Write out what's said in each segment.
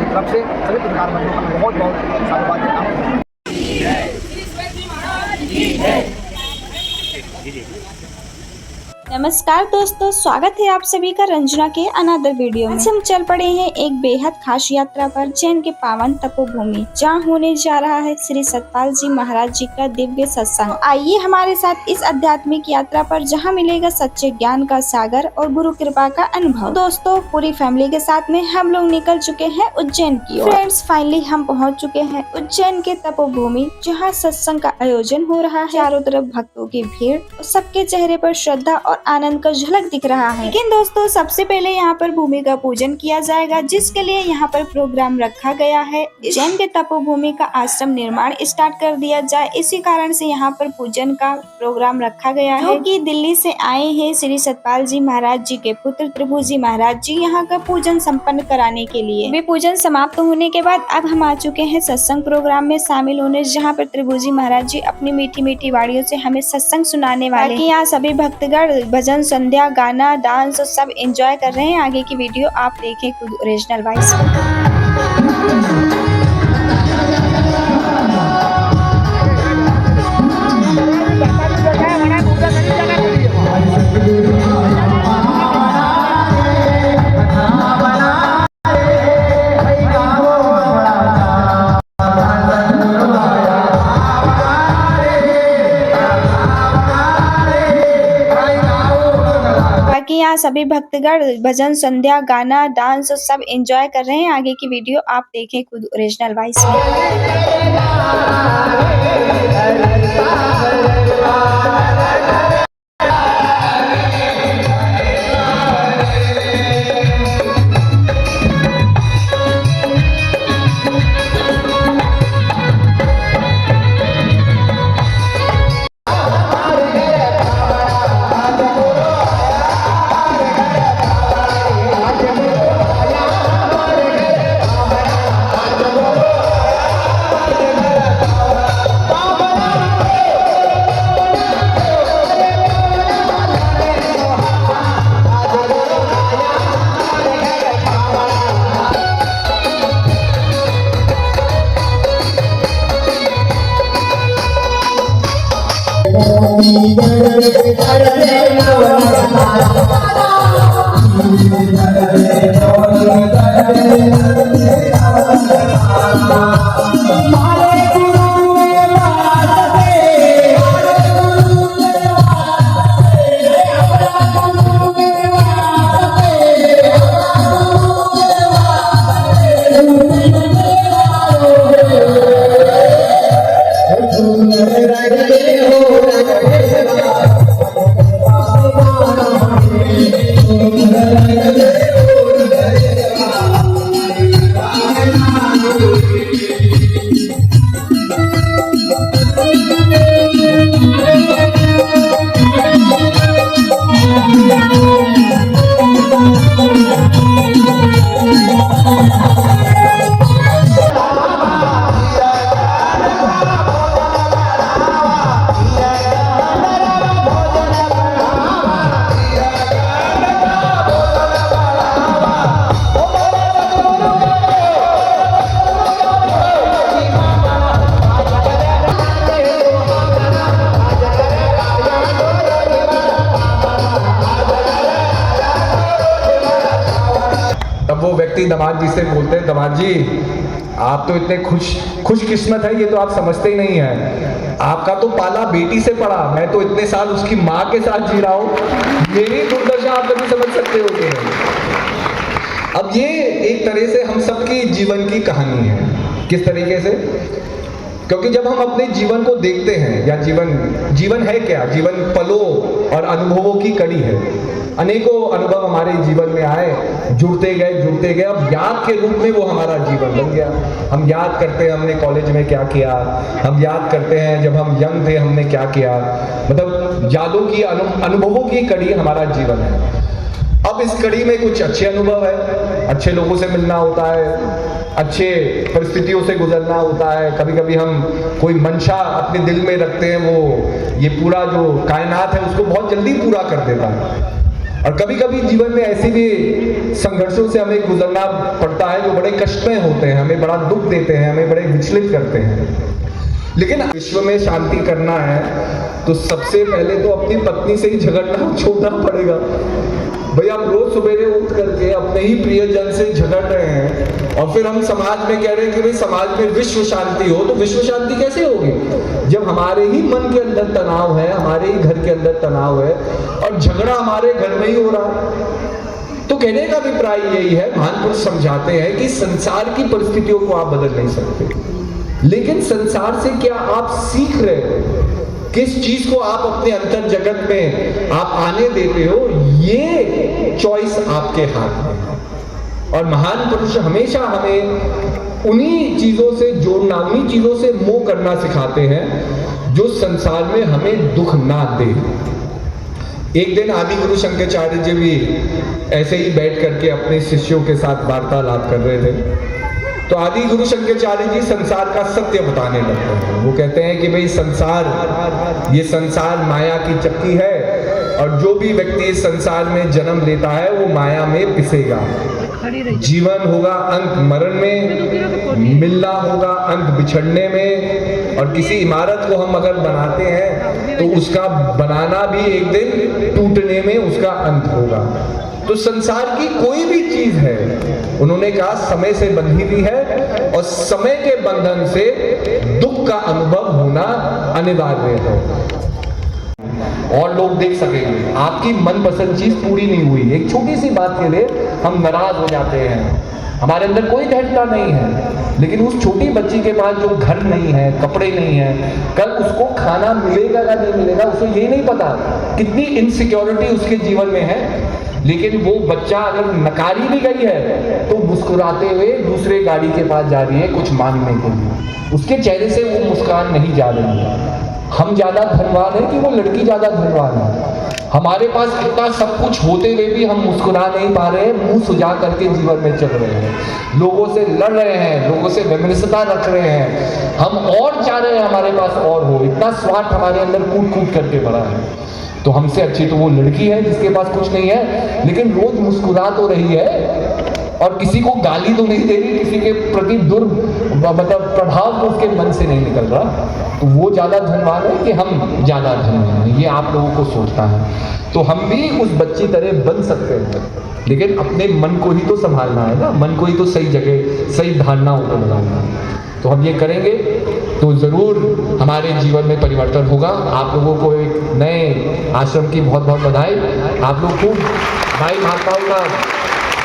की तरफ से सभी पत्रकार बंधुओं का बहुत बहुत साधुवाद देता हूँ। नमस्कार दोस्तों, स्वागत है आप सभी का रंजना के अनदर वीडियो में। आज हम चल पड़े हैं एक बेहद खास यात्रा पर, उज्जैन के पावन तपोभूमि, जहां होने जा रहा है श्री सतपाल जी महाराज जी का दिव्य सत्संग। आइए हमारे साथ इस आध्यात्मिक यात्रा पर, जहां मिलेगा सच्चे ज्ञान का सागर और गुरु कृपा का अनुभव। दोस्तों, पूरी फैमिली के साथ में हम लोग निकल चुके हैं उज्जैन की ओर। फ्रेंड्स, फाइनली हम पहुँच चुके हैं उज्जैन के तपोभूमि, जहाँ सत्संग का आयोजन हो रहा है। चारों तरफ भक्तों की भीड़ और सबके चेहरे पर श्रद्धा और आनंद का झलक दिख रहा है। लेकिन दोस्तों, सबसे पहले यहाँ पर भूमि का पूजन किया जाएगा, जिसके लिए यहाँ पर प्रोग्राम रखा गया है। उज्जैन के तपोभूमि का आश्रम निर्माण स्टार्ट कर दिया जाए, इसी कारण से यहाँ पर पूजन का प्रोग्राम रखा गया है, कि दिल्ली से आए हैं श्री सतपाल जी महाराज जी के पुत्र त्रिभु जी महाराज जी यहाँ का पूजन संपन्न कराने के लिए। वे पूजन समाप्त होने के बाद अब हम आ चुके हैं सत्संग प्रोग्राम में शामिल होने, जहाँ पर त्रिभु जी महाराज जी अपनी मीठी मीठी वाणियों से हमें सत्संग सुनाने वाले हैं। यहाँ सभी भक्तगण भजन, संध्या, गाना, डांस सब एंजॉय कर रहे हैं। आगे की वीडियो आप देखें खुद ओरिजिनल वॉइस में। यहाँ सभी भक्तगण भजन, संध्या, गाना, डांस सब एंजॉय कर रहे हैं। आगे की वीडियो आप देखें खुद ओरिजिनल वॉइस में। तब वो व्यक्ति दामाद जी से बोलते हैं, दामाद जी आप तो इतने खुशकिस्मत है, ये तो आप समझते ही नहीं है। आपका तो पाला बेटी से पड़ा, मैं तो इतने साल उसकी माँ के साथ जी रहा हूँ, मेरी दुर्दशा आप कभी समझ सकते होते हैं। अब ये एक तरह से हम सबकी जीवन की कहानी है। किस तरीके से? क्योंकि जब हम अपने जीवन को देखते हैं, या जीवन है क्या? जीवन पलों और अनुभवों की कड़ी है। अनेकों अनुभव हमारे जीवन में आए, जुड़ते गए, अब याद के रूप में वो हमारा जीवन बन गया। हम याद करते हैं हमने कॉलेज में क्या किया, हम याद करते हैं जब हम यंग थे हमने क्या किया। मतलब यादों की, अनुभवों की कड़ी हमारा जीवन है। अब इस कड़ी में कुछ अच्छे अनुभव है, अच्छे लोगों से मिलना होता है, अच्छे परिस्थितियों से गुजरना होता है। कभी कभी हम कोई मंशा अपने दिल में रखते हैं, वो ये पूरा जो कायनात है उसको बहुत जल्दी पूरा कर देता है। और कभी कभी जीवन में ऐसे भी संघर्षों से हमें गुजरना पड़ता है जो बड़े कष्टमय होते हैं, हमें बड़ा दुख देते हैं, हमें बड़े विचलित करते हैं। लेकिन विश्व में शांति करना है तो सबसे पहले तो अपनी पत्नी से ही झगड़ना छोड़ना पड़ेगा। भाई हम रोज सवेरे उठ करके अपने ही प्रियजन से झगड़ रहे हैं और फिर हम समाज में कह रहे हैं कि भाई समाज में विश्व शांति हो, तो विश्व शांति कैसे होगी जब हमारे ही मन के अंदर तनाव है, हमारे ही घर के अंदर तनाव है और झगड़ा हमारे घर में ही हो रहा है। तो कहने का अभिप्राय यही है, महान पुरुष समझाते हैं कि संसार की परिस्थितियों को आप बदल नहीं सकते, लेकिन संसार से क्या आप सीख रहे हो, किस चीज को आप अपने अंतर जगत में आप आने देते हो, ये चॉइस आपके हाथ में है। और महान पुरुष हमेशा हमें उन्हीं चीजों से जोड़ना, उन्हीं चीजों से मोह करना सिखाते हैं जो संसार में हमें दुख ना दे। एक दिन आदि गुरु शंकराचार्य जी भी ऐसे ही बैठ करके अपने शिष्यों के साथ वार्तालाप कर रहे थे। तो आदि गुरु शंकराचार्य जी संसार का सत्य बताने लगते हैं। वो कहते हैं कि भाई ये संसार माया की चक्की है और जो भी व्यक्ति इस संसार में जन्म लेता है वो माया में पिसेगा। जीवन होगा अंत मरण में, मिलना होगा अंत बिछड़ने में, और किसी इमारत को हम अगर बनाते हैं तो उसका बनाना भी एक दिन टूटने में उसका अंत होगा। तो संसार की कोई भी चीज है, उन्होंने कहा समय से बंधी हुई है और समय के बंधन से दुख का अनुभव होना अनिवार्य है। और लोग देख सकेंगे आपकी मनपसंद चीज पूरी नहीं हुई, एक छोटी सी बात के लिए हम नाराज हो जाते हैं, हमारे अंदर कोई दृढ़ता नहीं है, लेकिन उस छोटी बच्ची के पास जो घर नहीं है, कपड़े नहीं है, कल उसको खाना मिलेगा या नहीं मिलेगा उसे ये नहीं पता, कितनी इनसिक्योरिटी उसके जीवन में है, लेकिन वो बच्चा अगर नकारी भी गई है तो मुस्कुराते हुए दूसरे गाड़ी के पास जा रही है कुछ मांगने के लिए, उसके चेहरे से वो मुस्कान नहीं जा रही है। हम ज्यादा धनवान है कि वो लड़की ज्यादा धनवान है? हमारे पास इतना सब कुछ होते हुए भी हम मुस्कुरा नहीं पा रहे हैं, मुंह सुझा करके जीवन में चल रहे हैं, लोगों से लड़ रहे हैं, लोगों से विमर्शता रख रहे हैं, हम और चाह रहे हैं हमारे पास और हो, इतना स्वार्थ हमारे अंदर कूट कूट करके भरा है। तो हमसे अच्छी तो वो लड़की है जिसके पास कुछ नहीं है, लेकिन रोज मुस्कुरा तो रही है और किसी को गाली तो नहीं दे रही, किसी के प्रति मतलब प्रभाव तो उसके मन से नहीं निकल रहा। तो वो ज्यादा धनवान है कि हम ज्यादा धनवान हैं, ये आप लोगों को सोचना है। तो हम भी उस बच्ची तरह बन सकते हैं, लेकिन अपने मन को ही तो संभालना है ना, मन को ही तो सही जगह सही धारणाओं को लगाना है। तो हम ये करेंगे तो जरूर हमारे जीवन में परिवर्तन होगा। आप लोगों को एक नए आश्रम की बहुत बहुत बधाई। आप लोग खूब भाई महात्माओं का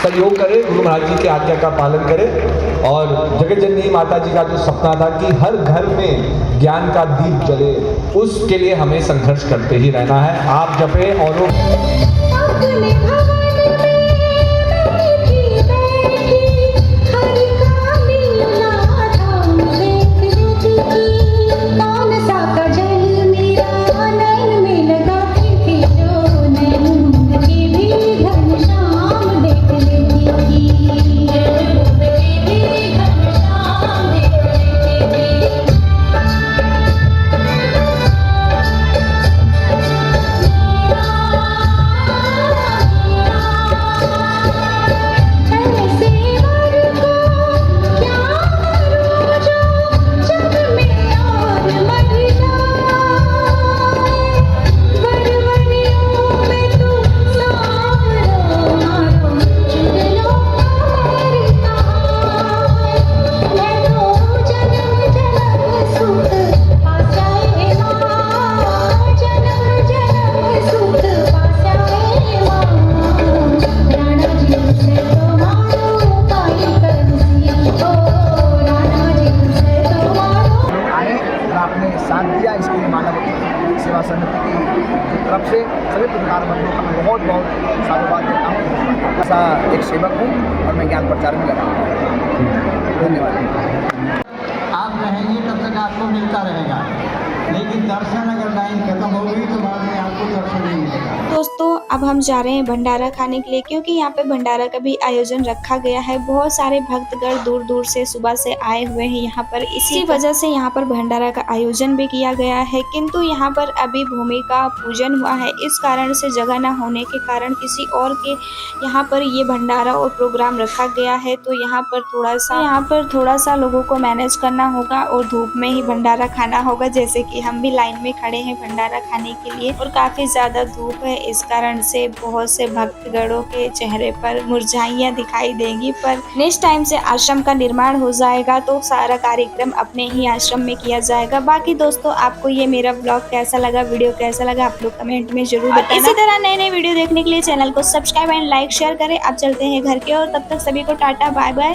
सहयोग करें, गुरु महाराज जी की आज्ञा का पालन करें और जगत जननी माता जी का जो सपना था कि हर घर में ज्ञान का दीप जले, उसके लिए हमें संघर्ष करते ही रहना है। आप जपे और तरफ से सभी पत्रकार बंधुओं का मैं बहुत बहुत साधुवाद देता हूँ। ऐसा एक सेवक हूँ और मैं ज्ञान प्रचार में लगा हूँ। धन्यवाद। आप रहेंगे तब तक आपको मिलता रहेगा, लेकिन दर्शन अगर लाइन खत्म हो गई तो बाद में आपको दर्शन नहीं मिलेगा। दोस्तों अब हम जा रहे हैं भंडारा खाने के लिए, क्योंकि यहाँ पे भंडारा का भी आयोजन रखा गया है। बहुत सारे भक्तगण दूर दूर से सुबह से आए हुए हैं यहाँ पर, इसी वजह से यहाँ पर भंडारा का आयोजन भी किया गया है। किंतु यहाँ पर अभी भूमि का पूजन हुआ है, इस कारण से जगह न होने के कारण किसी और के यहाँ पर ये भंडारा और प्रोग्राम रखा गया है। तो यहाँ पर थोड़ा सा लोगों को मैनेज करना होगा और धूप में ही भंडारा खाना होगा, जैसे कि हम भी लाइन में खड़े हैं भंडारा खाने के लिए। और काफी ज्यादा धूप है, इस कारण से बहुत से भक्तगणों के चेहरे पर मुरझाइयाँ दिखाई देंगी। पर नेक्स्ट टाइम से आश्रम का निर्माण हो जाएगा तो सारा कार्यक्रम अपने ही आश्रम में किया जाएगा। बाकी दोस्तों, आपको ये मेरा ब्लॉग कैसा लगा, वीडियो कैसा लगा, आप लोग कमेंट में जरूर बताना। इसी तरह नए नए वीडियो देखने के लिए चैनल को सब्सक्राइब एंड लाइक शेयर करें। अब चलते हैं घर के और तब तक सभी को टाटा बाय बाय।